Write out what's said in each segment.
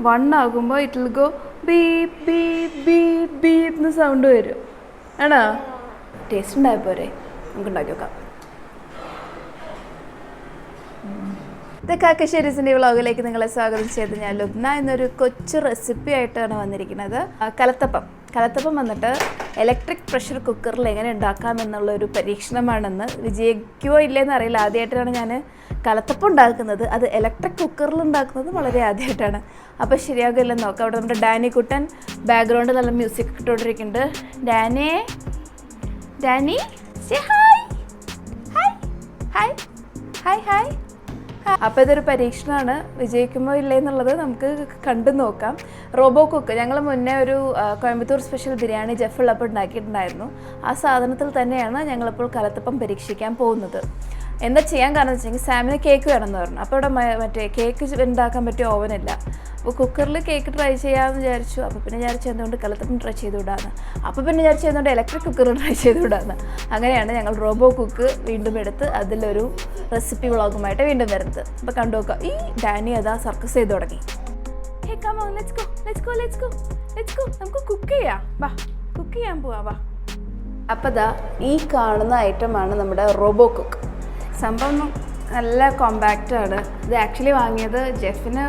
1 ആകുമ്പോൾ it will go beep beep beep beep എന്ന് sound വരും. ആണോ? ടേസ്റ്റ് ഉണ്ടായ പോരെ? നമുക്ക് ഉണ്ടാക്കി നോക്കാം. ഇത് കാക്കശ്ശേരീസിൻ്റെ വ്ളോഗിലേക്ക് നിങ്ങളെ സ്വാഗതം ചെയ്ത് ഞാൻ ലുബ്ന എന്നൊരു കൊച്ചു റെസിപ്പി ആയിട്ടാണ് വന്നിരിക്കുന്നത്. കലത്തപ്പം വന്നിട്ട് ഇലക്ട്രിക് പ്രഷർ കുക്കറിൽ എങ്ങനെ ഉണ്ടാക്കാം എന്നുള്ളൊരു പരീക്ഷണമാണെന്ന്. വിജയിക്കുമോ ഇല്ലയെന്ന് അറിയില്ല. ആദ്യമായിട്ടാണ് ഞാൻ കലത്തപ്പം ഉണ്ടാക്കുന്നത്. അത് ഇലക്ട്രിക് കുക്കറിൽ ഉണ്ടാക്കുന്നത് വളരെ ആദ്യമായിട്ടാണ്. അപ്പോൾ ശരിയാകില്ലെന്ന് നോക്കാം. അവിടെ നമ്മുടെ ഡാനി കുട്ടൻ ബാക്ക്ഗ്രൗണ്ടിൽ നല്ല മ്യൂസിക് ഇട്ടുകൊണ്ടിരിക്കുന്നുണ്ട്. Danny say hi hi hi hi hi. അപ്പോൾ ഇതൊരു പരീക്ഷണമാണ്. വിജയിക്കുമോ ഇല്ലേ എന്നുള്ളത് നമുക്ക് കണ്ടു നോക്കാം. റോബോ കുക്ക് ഞങ്ങൾ മുന്നേ ഒരു കോയമ്പത്തൂർ സ്പെഷ്യൽ ബിരിയാണി ജെഫ് ഉള്ളപ്പോൾ ഉണ്ടാക്കിയിട്ടുണ്ടായിരുന്നു. ആ സാധനത്തിൽ തന്നെയാണ് ഞങ്ങളിപ്പോൾ കലത്തപ്പം പരീക്ഷിക്കാൻ പോകുന്നത്. എന്താ ചെയ്യാൻ കാരണം വെച്ചെങ്കിൽ സാമിന് കേക്ക് വേണമെന്ന് പറഞ്ഞു. അപ്പോൾ ഇവിടെ മറ്റേ കേക്ക് ഉണ്ടാക്കാൻ പറ്റിയ ഓവനില്ല. അപ്പോൾ കുക്കറിൽ കേക്ക് ട്രൈ ചെയ്യാമെന്ന് വിചാരിച്ചു. അപ്പോൾ പിന്നെ വിചാരിച്ചു എന്തുകൊണ്ട് കലത്തപ്പം ട്രൈ ചെയ്തുവിടാന്ന്. അപ്പോൾ പിന്നെ വിചാരിച്ചു എന്തുകൊണ്ട് ഇലക്ട്രിക് കുക്കറിൽ ട്രൈ ചെയ്തുവിടാന്ന്. അങ്ങനെയാണ് ഞങ്ങൾ റോബോ കുക്ക് വീണ്ടും എടുത്ത് അതിലൊരു റെസിപ്പി വ്ളോഗുമായിട്ട് വീണ്ടും വരുന്നത്. അപ്പോൾ കണ്ടു നോക്കാം. ഈ ഡാനി അതാ സർക്കസ് ചെയ്ത് തുടങ്ങി. Hey come on, let's go let's go let's go let's go. നമുക്ക് കുക്ക് ചെയ്യാം. വാ, കുക്ക് ചെയ്യാൻ പോവാം. വാ. അപ്പോൾ ദാ ഈ കാണുന്ന ഐറ്റമാണ് നമ്മുടെ റോബോ കുക്ക്. സംഭവം നല്ല കോമ്പാക്റ്റാണ്. ഇത് ആക്ച്വലി വാങ്ങിയത് ജെഫിന്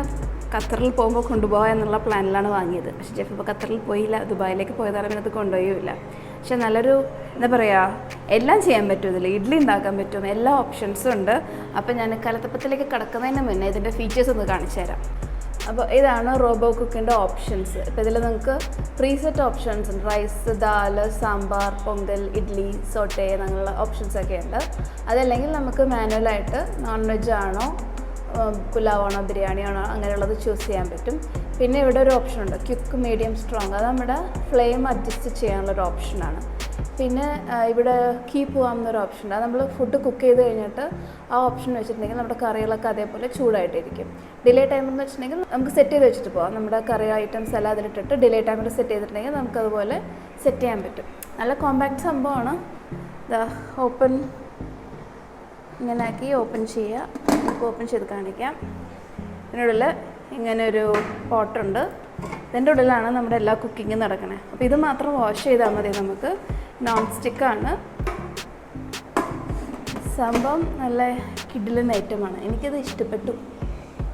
ഖത്തറിൽ പോകുമ്പോൾ കൊണ്ടുപോകാം എന്നുള്ള പ്ലാനിലാണ് വാങ്ങിയത്. പക്ഷേ ജെഫ് ഇപ്പോൾ ഖത്തറിൽ പോയില്ല, ദുബായിലേക്ക് പോയതാണ്, പിന്നെ അത് കൊണ്ടുപോയില്ല. പക്ഷെ നല്ലൊരു എന്താ പറയുക, എല്ലാം ചെയ്യാൻ പറ്റും. ഇതിൽ ഇഡ്ഡലി ഉണ്ടാക്കാൻ പറ്റും, എല്ലാ ഓപ്ഷൻസും ഉണ്ട്. അപ്പോൾ ഞാൻ കലത്തപ്പത്തിലേക്ക് കിടക്കുന്നതിന് മുന്നേ ഇതിൻ്റെ ഫീച്ചേഴ്സ് ഒന്ന് കാണിച്ചു തരാം. അപ്പോൾ ഇതാണ് റോബോ കുക്കിൻ്റെ ഓപ്ഷൻസ്. ഇപ്പോൾ ഇതിൽ നിങ്ങൾക്ക് പ്രീസെറ്റ് ഓപ്ഷൻസ് ഉണ്ട്. റൈസ്, ദാല്, സാമ്പാർ, പൊങ്കൽ, ഇഡ്ലി, സോട്ടേ അങ്ങനെയുള്ള ഓപ്ഷൻസൊക്കെ ഉണ്ട്. അതല്ലെങ്കിൽ നമുക്ക് മാനുവലായിട്ട് നോൺ വെജ് ആണോ, പുലാവാണോ, ബിരിയാണി ആണോ അങ്ങനെയുള്ളത് ചൂസ് ചെയ്യാൻ പറ്റും. പിന്നെ ഇവിടെ ഒരു ഓപ്ഷൻ ഉണ്ട്, ക്വിക്ക്, മീഡിയം, സ്ട്രോങ്. അത് നമ്മുടെ ഫ്ലെയിം അഡ്ജസ്റ്റ് ചെയ്യാനുള്ളൊരു ഓപ്ഷനാണ്. പിന്നെ ഇവിടെ കീപ്പ് പോകാമെന്നൊരു ഓപ്ഷൻ ഉണ്ട്. അത് നമ്മൾ ഫുഡ് കുക്ക് ചെയ്ത് കഴിഞ്ഞിട്ട് ആ ഓപ്ഷൻ വെച്ചിട്ടുണ്ടെങ്കിൽ നമ്മുടെ കറികളൊക്കെ അതേപോലെ ചൂടായിട്ടിരിക്കും. ഡിലേ ടൈം എന്ന് വെച്ചിട്ടുണ്ടെങ്കിൽ നമുക്ക് സെറ്റ് ചെയ്ത് വെച്ചിട്ട് പോകാം. നമ്മുടെ കറി ഐറ്റംസ് എല്ലാം അതിലിട്ടിട്ട് ഡിലേ ടൈമിൽ സെറ്റ് ചെയ്തിട്ടുണ്ടെങ്കിൽ നമുക്കതുപോലെ സെറ്റ് ചെയ്യാൻ പറ്റും. നല്ല കോമ്പാക്റ്റ് സംഭവമാണ്. ഓപ്പൺ ഇങ്ങനെ ആക്കി ഓപ്പൺ ചെയ്യുക. നമുക്ക് ഓപ്പൺ ചെയ്ത് കാണിക്കാം. ഇതിനുള്ളിൽ ഇങ്ങനൊരു പോട്ടുണ്ട്. ഇതിൻ്റെ ഉള്ളിലാണ് നമ്മുടെ എല്ലാ കുക്കിങ്ങും നടക്കണത്. അപ്പോൾ ഇത് മാത്രം വാഷ് ചെയ്താൽ മതി. നമുക്ക് നോൺ സ്റ്റിക്കാണ് സംഭവം. നല്ല കിഡിലൻ ഐറ്റമാണ്. എനിക്കത് ഇഷ്ടപ്പെട്ടു.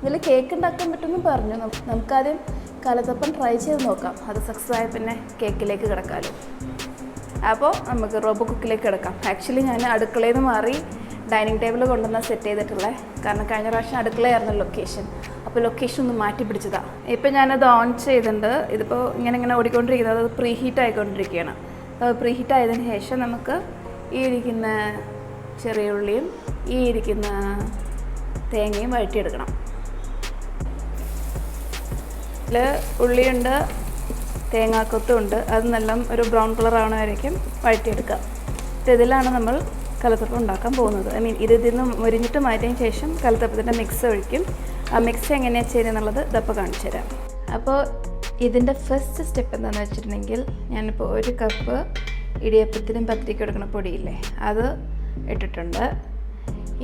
ഇതിൽ കേക്ക് ഉണ്ടാക്കാൻ പറ്റുമെന്ന് പറഞ്ഞു. നമുക്കാദ്യം കലത്തപ്പം ട്രൈ ചെയ്ത് നോക്കാം. അത് സക്സസ് ആയ പിന്നെ കേക്കിലേക്ക് കിടക്കാമല്ലോ. അപ്പോൾ നമുക്ക് റോബോ കുക്കിലേക്ക് കിടക്കാം. ആക്ച്വലി ഞാൻ അടുക്കളയിൽ നിന്ന് മാറി ഡൈനിങ് ടേബിൾ കൊണ്ടുവന്നാൽ സെറ്റ് ചെയ്തിട്ടുള്ളത്. കാരണം കഴിഞ്ഞ പ്രാവശ്യം അടുക്കളയായിരുന്നു ലൊക്കേഷൻ. അപ്പോൾ ലൊക്കേഷൻ ഒന്ന് മാറ്റി പിടിച്ചതാണ്. ഇപ്പോൾ ഞാനത് ഓൺ ചെയ്തിട്ടുണ്ട്. ഇതിപ്പോൾ ഇങ്ങനെ ഓടിക്കൊണ്ടിരിക്കുന്നത് അത് പ്രീ ഹീറ്റ് ആയിക്കൊണ്ടിരിക്കുകയാണ്. അപ്പോൾ പ്രീ ഹീറ്റ് ആയതിനു ശേഷം നമുക്ക് ഈ ഇരിക്കുന്ന ചെറിയ ഉള്ളിയും ഈ ഇരിക്കുന്ന തേങ്ങയും വഴറ്റിയെടുക്കണം. ഇതിൽ ഉള്ളിയുണ്ട്, തേങ്ങാക്കൊത്തും ഉണ്ട്. അത് നല്ല ഒരു ബ്രൗൺ കളർ ആവണവരേക്കും വഴറ്റിയെടുക്കുക. ഇതിലാണ് നമ്മൾ കലത്തപ്പം ഉണ്ടാക്കാൻ പോകുന്നത്. ഇതിൽ നിന്ന് മുരിഞ്ഞിട്ട് മാറ്റിയതിന് ശേഷം കലത്തപ്പത്തിൻ്റെ മിക്സ് ഒഴിക്കും. ആ മിക്സ് എങ്ങനെയാണ് ചെയ്യുന്നത് ഇതപ്പോൾ കാണിച്ചു തരാം. അപ്പോൾ ഇതിൻ്റെ ഫസ്റ്റ് സ്റ്റെപ്പ് എന്താണെന്ന് വെച്ചിട്ടുണ്ടെങ്കിൽ ഞാനിപ്പോൾ 1 കപ്പ് ഇടിയപ്പത്തിനും പത്തിരിക്കും എടുക്കുന്ന പൊടിയില്ലേ അത് ഇട്ടിട്ടുണ്ട്.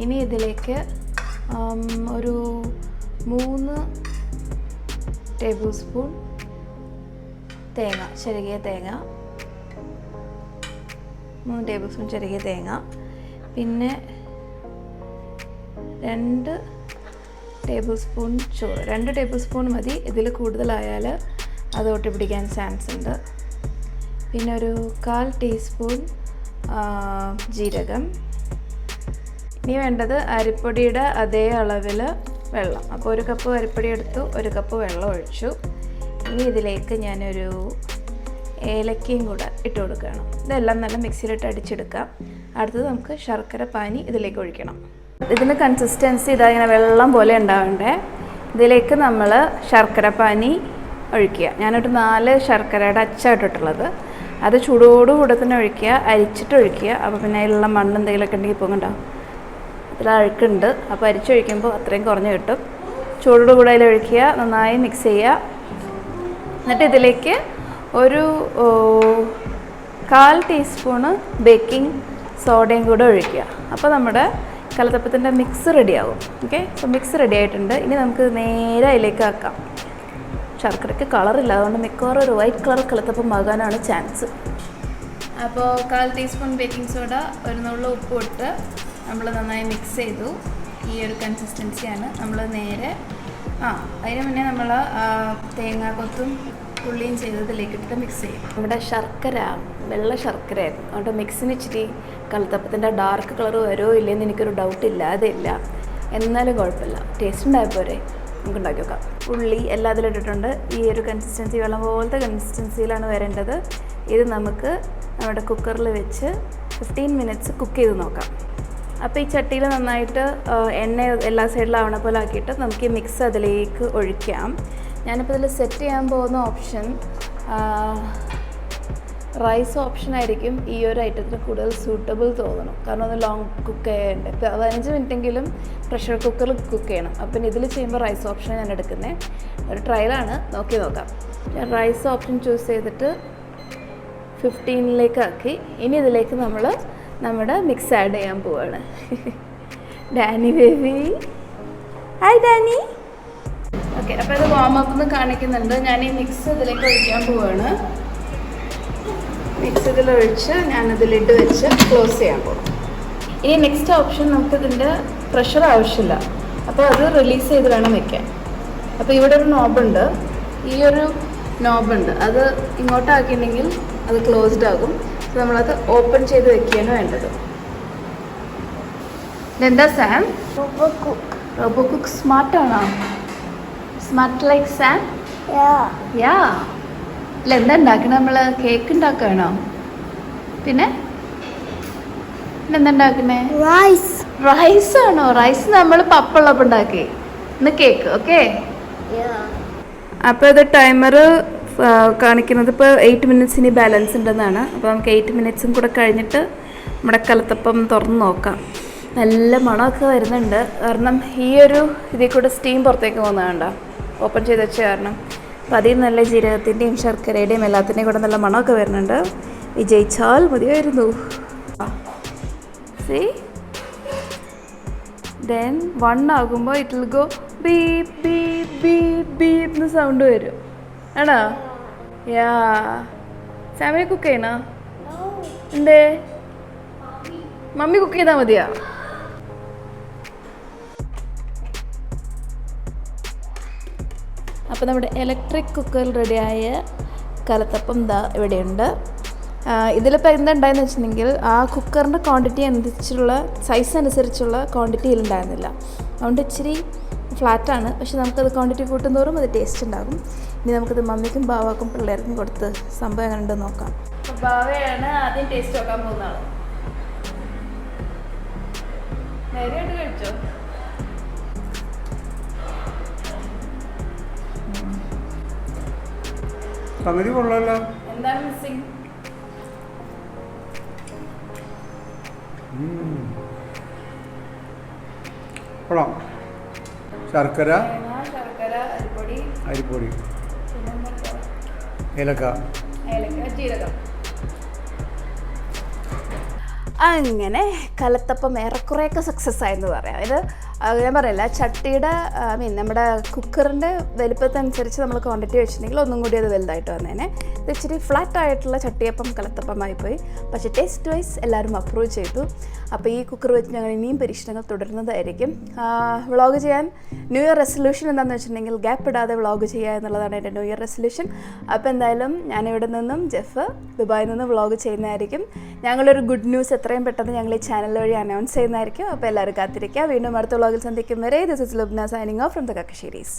ഇനി ഇതിലേക്ക് ഒരു 3 ടേബിൾ സ്പൂൺ തേങ്ങ, ചിരകിയ തേങ്ങ, 3 ടേബിൾ സ്പൂൺ ചിരകിയ തേങ്ങ, പിന്നെ 2 ടേബിൾ സ്പൂൺ ചോറ്. 2 ടേബിൾ സ്പൂൺ മതി. ഇതിൽ കൂടുതലായാൽ അത് ഒട്ടിപ്പിടിക്കാൻ ചാൻസ് ഉണ്ട്. പിന്നെ ഒരു 1/4 ടീസ്പൂൺ ജീരകം. ഇനി വേണ്ടത് അരിപ്പൊടിയുടെ അതേ അളവിൽ വെള്ളം. അപ്പോൾ 1 കപ്പ് അരിപ്പൊടി എടുത്തു, 1 കപ്പ് വെള്ളം ഒഴിച്ചു. ഇനി ഇതിലേക്ക് ഞാനൊരു ഏലക്കയും കൂടെ ഇട്ട് കൊടുക്കണം. ഇതെല്ലാം നല്ല മിക്സിയിലിട്ട് അടിച്ചെടുക്കാം. അടുത്തത് നമുക്ക് ശർക്കര പാനി ഇതിലേക്ക് ഒഴിക്കണം. ഇതിൻ്റെ കൺസിസ്റ്റൻസി ഇങ്ങനെ വെള്ളം പോലെ ഉണ്ടാവണ്ടേ. ഇതിലേക്ക് നമ്മൾ ശർക്കര പാനി ഒഴിക്കുക. ഞാനൊരു 4 ശർക്കരയുടെ അച്ചായിട്ടിട്ടുള്ളത്. അത് ചൂടോടുകൂടെ തന്നെ ഒഴിക്കുക, അരിച്ചിട്ട് ഒഴിക്കുക. അപ്പോൾ പിന്നെ അതിലുള്ള മണ്ണ് എന്തെങ്കിലുമൊക്കെ ഉണ്ടെങ്കിൽ പോകുന്നുണ്ടാവും. ഇതിൽ അഴുക്കുണ്ട്. അപ്പോൾ അരിച്ചൊഴിക്കുമ്പോൾ അത്രയും കുറഞ്ഞ് കിട്ടും. ചൂടോടുകൂടെ അതിൽ ഒഴിക്കുക, നന്നായി മിക്സ് ചെയ്യുക. എന്നിട്ട് ഇതിലേക്ക് ഒരു 1/4 ടീസ്പൂണ് ബേക്കിംഗ് സോഡയും കൂടെ ഒഴിക്കുക. അപ്പോൾ നമ്മുടെ കലത്തപ്പത്തിൻ്റെ മിക്സ് റെഡിയാകും. ഓക്കെ, അപ്പോൾ മിക്സ് റെഡി ആയിട്ടുണ്ട്. ഇനി നമുക്ക് നേരെ അതിലേക്ക് ആക്കാം. ശർക്കരയ്ക്ക് കളറില്ല, അതുകൊണ്ട് മിക്കവാറും ഒരു വൈറ്റ് കളർ കലത്തപ്പം ആകാനാണ് ചാൻസ്. അപ്പോൾ 1/4 ടീസ്പൂൺ ബേക്കിംഗ് സോഡ, ഒരു നുള്ളു ഉപ്പ് ഇട്ട് നമ്മൾ നന്നായി മിക്സ് ചെയ്തു. ഈ ഒരു കൺസിസ്റ്റൻസിയാണ്. നമ്മൾ നേരെ അതിന് മുന്നേ നമ്മൾ തേങ്ങാക്കൊത്തും ഉള്ളിയും ചെയ്തതിലേക്ക് ഇട്ടിട്ട് മിക്സ് ചെയ്യും. നമ്മുടെ ശർക്കര വെള്ള ശർക്കരയായിരുന്നു, അതുകൊണ്ട് മിക്സിന് ഇച്ചിരി കലത്തപ്പത്തിൻ്റെ ഡാർക്ക് കളർ വരുമോ ഇല്ലയെന്ന് എനിക്കൊരു ഡൗട്ട് ഇല്ലാതെയില്ല. എന്നാലും കുഴപ്പമില്ല, ടേസ്റ്റ് ഉണ്ടായപ്പോരെ, നമുക്ക് ഉണ്ടാക്കി വെക്കാം. ഉള്ളി എല്ലാം അതിലിട്ടിട്ടുണ്ട്. ഈ ഒരു കൺസിസ്റ്റൻസി വെള്ളം പോലത്തെ കൺസിസ്റ്റൻസിയിലാണ് വരേണ്ടത്. ഇത് നമുക്ക് നമ്മുടെ കുക്കറിൽ വെച്ച് 15 മിനിറ്റ്സ് കുക്ക് ചെയ്ത് നോക്കാം. അപ്പോൾ ഈ ചട്ടിയിൽ നന്നായിട്ട് എണ്ണ എല്ലാ സൈഡിലാവണ പോലെ ആക്കിയിട്ട് നമുക്ക് ഈ മിക്സ് അതിലേക്ക് ഒഴിക്കാം. ഞാനിപ്പോൾ ഇതിൽ സെറ്റ് ചെയ്യാൻ പോകുന്ന ഓപ്ഷൻ റൈസ് ഓപ്ഷൻ ആയിരിക്കും ഈ ഒരു ഐറ്റത്തിന് കൂടുതൽ സൂട്ടബിൾ തോന്നണം. കാരണം ഒന്ന് ലോങ് കുക്ക് ചെയ്യാനുണ്ട്. ഇപ്പോൾ 15 മിനിറ്റെങ്കിലും പ്രഷർ കുക്കറിൽ കുക്ക് ചെയ്യണം. അപ്പം ഇതിൽ ചെയ്യുമ്പോൾ റൈസ് ഓപ്ഷൻ ഞാൻ എടുക്കുന്നത്. ഒരു ട്രയലാണ്, നോക്കി നോക്കാം. ഞാൻ റൈസ് ഓപ്ഷൻ ചൂസ് ചെയ്തിട്ട് 15 ആക്കി. ഇനി ഇതിലേക്ക് നമ്മൾ നമ്മുടെ മിക്സ് ആഡ് ചെയ്യാൻ പോവാണ്. Danny baby, hi Danny. Okay, അപ്പോൾ ഇത് വാമപ്പ് എന്ന് കാണിക്കുന്നുണ്ട്. ഞാൻ ഈ മിക്സ് ഇതിലേക്ക് ഒഴിക്കാൻ പോവാണ്. മിക്സ് ഇതിലൊഴിച്ച് ഞാനതിലിട്ട് വെച്ച് ക്ലോസ് ചെയ്യാൻ പോകും. ഇനി നെക്സ്റ്റ് ഓപ്ഷൻ, നമുക്കിതിൻ്റെ പ്രഷർ ആവശ്യമില്ല, അപ്പോൾ അത് റിലീസ് ചെയ്ത് വേണം വെക്കാൻ. അപ്പോൾ ഇവിടെ ഒരു നോബുണ്ട്, ഈ ഒരു നോബുണ്ട്, അത് ഇങ്ങോട്ടാക്കിയിട്ടുണ്ടെങ്കിൽ അത് ക്ലോസ്ഡ് ആകും. അപ്പോൾ നമ്മളത് ഓപ്പൺ ചെയ്ത് വെക്കുകയാണ് വേണ്ടത്. ഇതെന്താ സാം? റോബോ കുക്ക് സ്മാർട്ടാണോ? Smart like Sam? യാ. ഇല്ല, എന്താ ഉണ്ടാക്കണേ? നമ്മൾ കേക്ക് ഉണ്ടാക്കുകയാണോ? പിന്നെ എന്താ ഉണ്ടാക്കണേ? റൈസ് ആണോ? റൈസ് നമ്മൾ പപ്പുള്ളപ്പോൾ ഉണ്ടാക്കി. ഇന്ന് കേക്ക്. ഓക്കെ. അപ്പോൾ ഇത് ടൈമർ കാണിക്കുന്നത് ഇപ്പോൾ 8 മിനിറ്റ്സ് ഇനി ബാലൻസ് ഉണ്ടെന്നാണ്. അപ്പോൾ നമുക്ക് 8 മിനിറ്റ്സും കൂടെ കഴിഞ്ഞിട്ട് നമ്മുടെ കലത്തപ്പം തുറന്ന് നോക്കാം. നല്ല മണമൊക്കെ വരുന്നുണ്ട്, കാരണം ഈ ഒരു ഇതിൽ കൂടെ സ്റ്റീം പുറത്തേക്ക് പോകുന്നതുകൊണ്ടോ ഓപ്പൺ ചെയ്ത് വെച്ച കാരണം. അപ്പോൾ അതിൽ നല്ല ജീരകത്തിൻ്റെയും ശർക്കരയുടെയും എല്ലാത്തിൻ്റെയും കൂടെ നല്ല മണമൊക്കെ വരുന്നുണ്ട്. വിജയിച്ചാൽ മതിയായിരുന്നു. സി ദെൻ 1 ആകുമ്പോൾ it will go beep beep beep beep എന്ന് സൗണ്ട് വരും. ആണോ? യാ. ഫാമിലി കുക്ക് ചെയ്യണോ? എന്തേ? മമ്മി കുക്ക് ചെയ്താൽ മതിയാ? അപ്പോൾ നമ്മുടെ ഇലക്ട്രിക് കുക്കറിൽ റെഡിയായ കലത്തപ്പം ദാ ഇവിടെയുണ്ട്. ഇതിലിപ്പോൾ എന്തുണ്ടായെന്ന് വെച്ചിട്ടുണ്ടെങ്കിൽ ആ കുക്കറിൻ്റെ ക്വാണ്ടിറ്റി അനുസരിച്ചുള്ള സൈസ് അനുസരിച്ചുള്ള ക്വാണ്ടിറ്റിയിലുണ്ടായിരുന്നില്ല. അതുകൊണ്ട് ഇച്ചിരി ഫ്ലാറ്റാണ്, പക്ഷെ നമുക്കത് ക്വാണ്ടിറ്റി കൂട്ടുന്നതോറും അത് ടേസ്റ്റ് ഉണ്ടാകും. ഇനി നമുക്കത് മമ്മിക്കും ബാവാക്കും പിള്ളേർക്കും കൊടുത്ത് സംഭവം എങ്ങനെ നോക്കാം. അപ്പോൾ ബാവയാണ് ആദ്യം ടേസ്റ്റ് നോക്കാൻ പോകുന്ന ആൾ. നേരെയായിട്ട് കഴിച്ചോ? സംഗതി കൊള്ളാലോ. എന്താണ് മിസ്സിംഗ്? കൊള്ളാം. ശർക്കര, അരിപ്പൊടി, ഏലക്ക, ജീരകം. അങ്ങനെ കലത്തപ്പം ഏറെക്കുറെയൊക്കെ സക്സസ് ആയെന്ന് പറയാം. ഇത് ഞാൻ പറയില്ല, ചട്ടിയുടെ നമ്മുടെ കുക്കറിൻ്റെ വലിപ്പത്തനുസരിച്ച് നമ്മൾ ക്വാണ്ടിറ്റി വെച്ചിട്ടുണ്ടെങ്കിൽ ഒന്നും കൂടി അത് വലുതായിട്ട് വന്നേനെ. ഇത് ഇച്ചിരി ഫ്ലാറ്റ് ആയിട്ടുള്ള ചട്ടിയപ്പം കലത്തപ്പമായിപ്പോയി, പക്ഷേ ടേസ്റ്റ് വൈസ് എല്ലാവരും അപ്രൂവ് ചെയ്തു. അപ്പോൾ ഈ കുക്കർ വെച്ച് ഞങ്ങൾ ഇനിയും പരീക്ഷണങ്ങൾ തുടരുന്നതായിരിക്കും. വ്ളോഗ് ചെയ്യാൻ ന്യൂ ഇയർ റെസൊല്യൂഷൻ എന്താണെന്ന് വെച്ചിട്ടുണ്ടെങ്കിൽ ഗ്യാപ്പ് ഇടാതെ വ്ളോഗ് ചെയ്യുക എന്നുള്ളതാണ് എൻ്റെ ന്യൂ ഇയർ റെസൊല്യൂഷൻ. അപ്പോൾ എന്തായാലും ഞാനിവിടെ നിന്നും ജെഫ് ദുബായിൽ നിന്നും വ്ളോഗ് ചെയ്യുന്നതായിരിക്കും. ഞങ്ങളൊരു ഗുഡ് ന്യൂസ് എത്രയും പെട്ടെന്ന് ഞങ്ങൾ ഈ ചാനൽ വഴി അനൗൺസ് ചെയ്യുന്നതായിരിക്കും. അപ്പോൾ എല്ലാവരും കാത്തിരിക്കുക. വീണ്ടും അടുത്ത വ്ളോഗിൽ സന്ധിക്കും വരെ this is Lubna signing off from the Kakkasserys.